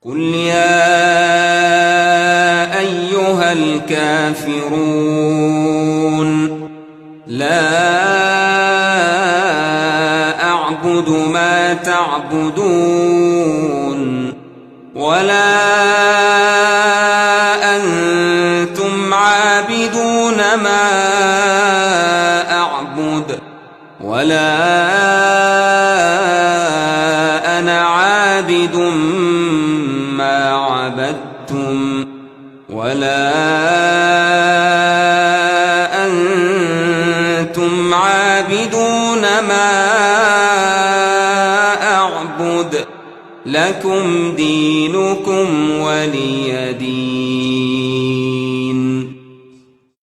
قل يا أيها الكافرون لا أعبد ما تعبدون ولا أنتم عابدون ما أعبد ولا أنا عابد ما عبدتم ولا أنتم عابدون ما أعبد لكم دينكم ولي دين.